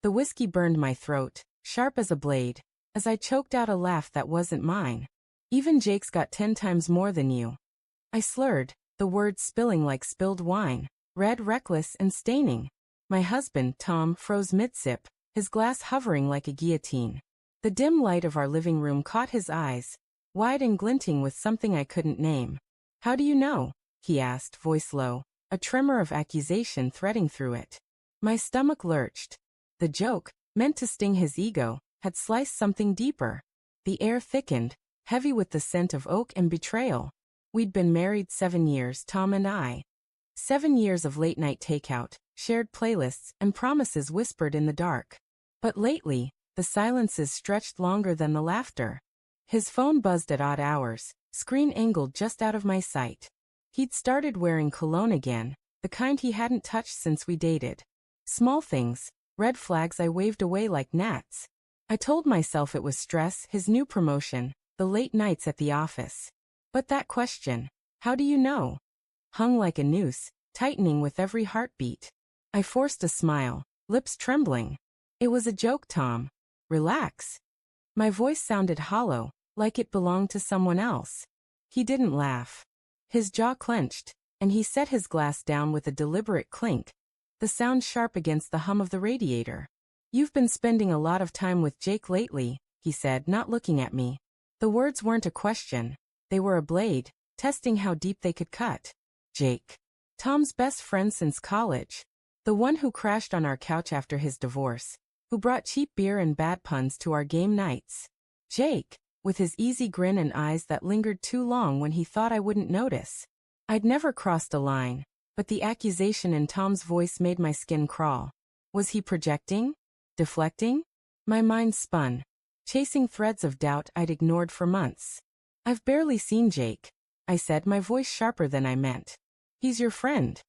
The whiskey burned my throat, sharp as a blade, as I choked out a laugh that wasn't mine. Even Jake's got 10 times more than you. I slurred, the words spilling like spilled wine, red, reckless, and staining. My husband, Tom, froze mid-sip, his glass hovering like a guillotine. The dim light of our living room caught his eyes, wide and glinting with something I couldn't name. How do you know? He asked, voice low, a tremor of accusation threading through it. My stomach lurched. The joke, meant to sting his ego, had sliced something deeper. The air thickened, heavy with the scent of oak and betrayal. We'd been married 7 years, Tom and I. 7 years of late-night takeout, shared playlists, and promises whispered in the dark. But lately, the silences stretched longer than the laughter. His phone buzzed at odd hours, screen angled just out of my sight. He'd started wearing cologne again, the kind he hadn't touched since we dated. Small things, red flags I waved away like gnats. I told myself it was stress, his new promotion, the late nights at the office. But that question, how do you know? Hung like a noose, tightening with every heartbeat. I forced a smile, lips trembling. It was a joke, Tom. Relax. My voice sounded hollow, like it belonged to someone else. He didn't laugh. His jaw clenched, and he set his glass down with a deliberate clink, the sound sharp against the hum of the radiator. You've been spending a lot of time with Jake lately, he said, not looking at me. The words weren't a question. They were a blade, testing how deep they could cut. Jake. Tom's best friend since college. The one who crashed on our couch after his divorce. Who brought cheap beer and bad puns to our game nights. Jake, with his easy grin and eyes that lingered too long when he thought I wouldn't notice. I'd never crossed a line, but the accusation in Tom's voice made my skin crawl. Was he projecting? Deflecting? My mind spun, chasing threads of doubt I'd ignored for months. I've barely seen Jake, I said, my voice sharper than I meant. He's your friend.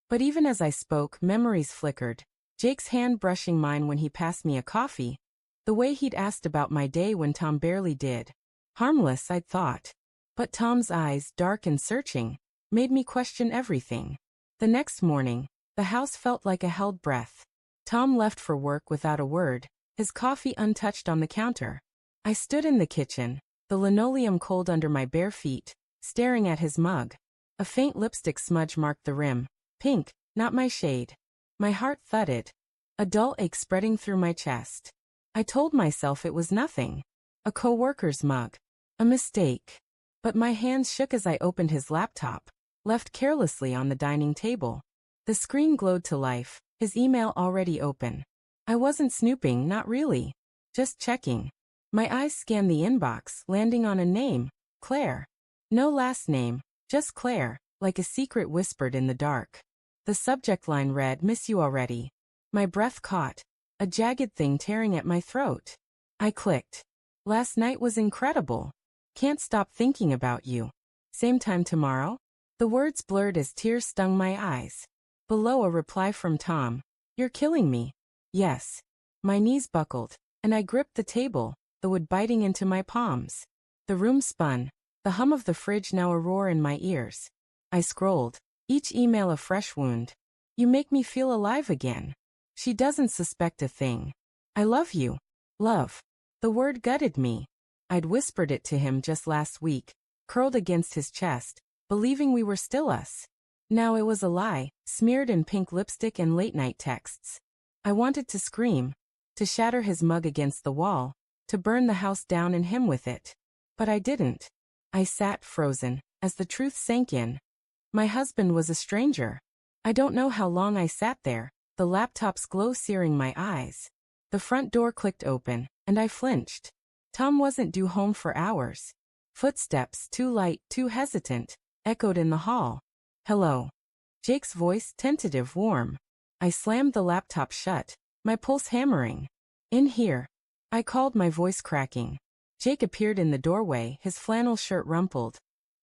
But even as I spoke, memories flickered. Jake's hand brushing mine when he passed me a coffee. The way he'd asked about my day when Tom barely did. Harmless, I'd thought. But Tom's eyes, dark and searching, made me question everything. The next morning, the house felt like a held breath. Tom left for work without a word, his coffee untouched on the counter. I stood in the kitchen, the linoleum cold under my bare feet, staring at his mug. A faint lipstick smudge marked the rim. Pink, not my shade. My heart thudded, a dull ache spreading through my chest. I told myself it was nothing. A coworker's mug. A mistake. But my hands shook as I opened his laptop, left carelessly on the dining table. The screen glowed to life, his email already open. I wasn't snooping, not really. Just checking. My eyes scanned the inbox, landing on a name, Claire. No last name, just Claire, like a secret whispered in the dark. The subject line read, "Miss you already." My breath caught, a jagged thing tearing at my throat. I clicked. Last night was incredible. Can't stop thinking about you. Same time tomorrow? The words blurred as tears stung my eyes. Below, a reply from Tom. You're killing me. Yes. My knees buckled, and I gripped the table, the wood biting into my palms. The room spun, the hum of the fridge now a roar in my ears. I scrolled, each email a fresh wound. You make me feel alive again. She doesn't suspect a thing. I love you. Love. The word gutted me. I'd whispered it to him just last week, curled against his chest, believing we were still us. Now it was a lie, smeared in pink lipstick and late-night texts. I wanted to scream, to shatter his mug against the wall, to burn the house down and him with it. But I didn't. I sat frozen, as the truth sank in. My husband was a stranger. I don't know how long I sat there, the laptop's glow searing my eyes. The front door clicked open, and I flinched. Tom wasn't due home for hours. Footsteps, too light, too hesitant, echoed in the hall. Hello. Jake's voice, tentative, warm. I slammed the laptop shut, my pulse hammering. In here. I called, my voice cracking. Jake appeared in the doorway, his flannel shirt rumpled.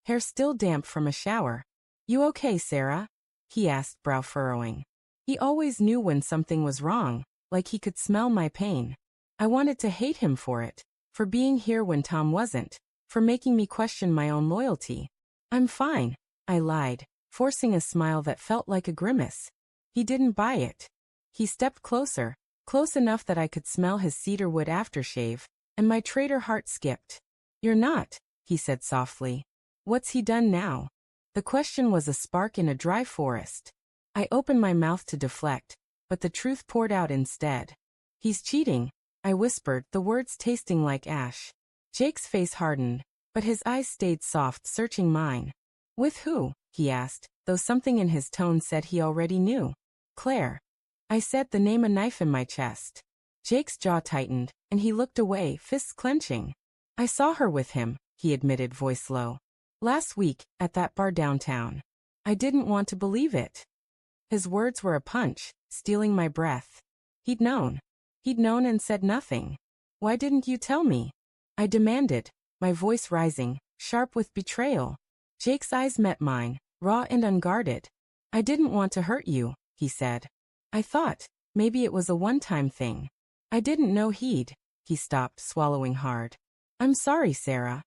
Hair still damp from a shower. You okay, Sarah? He asked, brow furrowing. He always knew when something was wrong, like he could smell my pain. I wanted to hate him for it, for being here when Tom wasn't, for making me question my own loyalty. I'm fine, I lied, forcing a smile that felt like a grimace. He didn't buy it. He stepped closer, close enough that I could smell his cedarwood aftershave, and my traitor heart skipped. "You're not," he said softly. "What's he done now?" The question was a spark in a dry forest. I opened my mouth to deflect, but the truth poured out instead. "He's cheating," I whispered, the words tasting like ash. Jake's face hardened, but his eyes stayed soft, searching mine. "With who?" he asked, though something in his tone said he already knew. "Claire." I said, the name a knife in my chest. Jake's jaw tightened, and he looked away, fists clenching. "I saw her with him," he admitted, voice low. "Last week, at that bar downtown." I didn't want to believe it. His words were a punch, stealing my breath. He'd known. He'd known and said nothing. "Why didn't you tell me?" I demanded, my voice rising, sharp with betrayal. Jake's eyes met mine, raw and unguarded. "I didn't want to hurt you," he said. "I thought, maybe it was a one-time thing. I didn't know he'd." He stopped, swallowing hard. "I'm sorry, Sarah."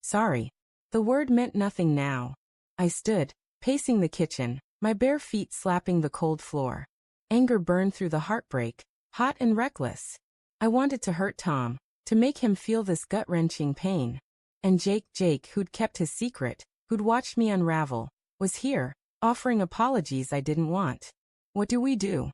Sorry. The word meant nothing now. I stood, pacing the kitchen, my bare feet slapping the cold floor. Anger burned through the heartbreak, hot and reckless. I wanted to hurt Tom, to make him feel this gut-wrenching pain. And Jake, who'd kept his secret, who'd watched me unravel, was here, offering apologies I didn't want. "What do we do?"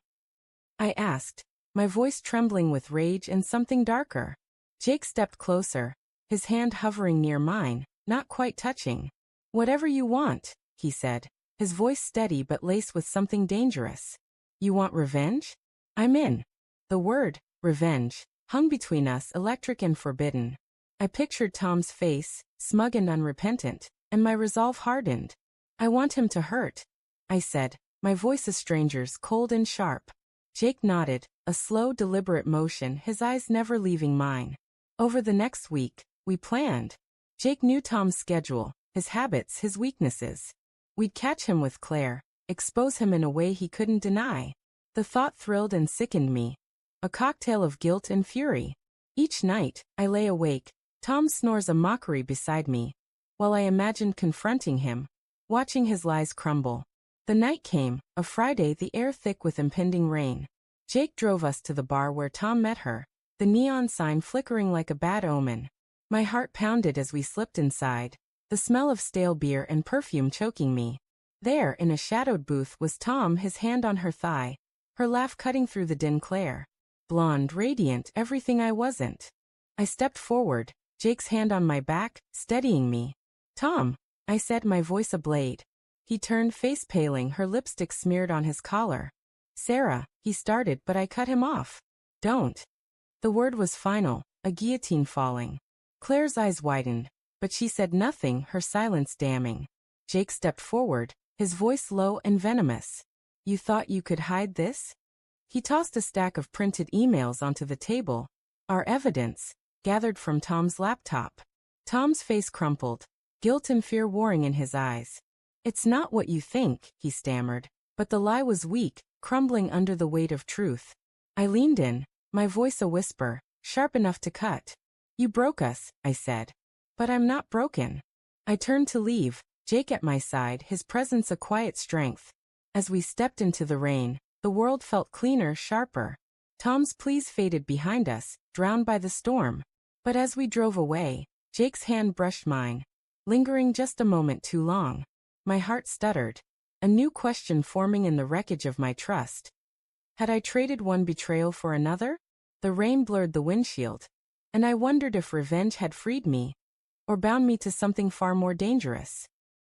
I asked, my voice trembling with rage and something darker. Jake stepped closer, his hand hovering near mine, not quite touching. "Whatever you want," he said, his voice steady but laced with something dangerous. "You want revenge?" "I'm in." The word, revenge, hung between us, electric and forbidden. I pictured Tom's face, smug and unrepentant, and my resolve hardened. "I want him to hurt," I said, my voice a stranger's, cold and sharp. Jake nodded, a slow, deliberate motion, his eyes never leaving mine. Over the next week, we planned. Jake knew Tom's schedule, his habits, his weaknesses. We'd catch him with Claire, expose him in a way he couldn't deny. The thought thrilled and sickened me. A cocktail of guilt and fury. Each night, I lay awake, Tom's snores a mockery beside me, while I imagined confronting him, watching his lies crumble. The night came, a Friday, the air thick with impending rain. Jake drove us to the bar where Tom met her, the neon sign flickering like a bad omen. My heart pounded as we slipped inside, the smell of stale beer and perfume choking me. There, in a shadowed booth, was Tom, his hand on her thigh, her laugh cutting through the din. Claire. Blonde, radiant, everything I wasn't. I stepped forward, Jake's hand on my back, steadying me. "Tom," I said, my voice a blade. He turned, face paling, her lipstick smeared on his collar. "Sarah," he started, but I cut him off. "Don't." The word was final, a guillotine falling. Claire's eyes widened, but she said nothing, her silence damning. Jake stepped forward, his voice low and venomous. "You thought you could hide this?" He tossed a stack of printed emails onto the table, our evidence, gathered from Tom's laptop. Tom's face crumpled, guilt and fear warring in his eyes. "It's not what you think," he stammered, but the lie was weak, crumbling under the weight of truth. I leaned in, my voice a whisper, sharp enough to cut. "You broke us," I said. "But I'm not broken." I turned to leave, Jake at my side, his presence a quiet strength. As we stepped into the rain, the world felt cleaner, sharper. Tom's pleas faded behind us, drowned by the storm. But as we drove away, Jake's hand brushed mine, lingering just a moment too long. My heart stuttered, a new question forming in the wreckage of my trust. Had I traded one betrayal for another? The rain blurred the windshield, and I wondered if revenge had freed me, or bound me to something far more dangerous.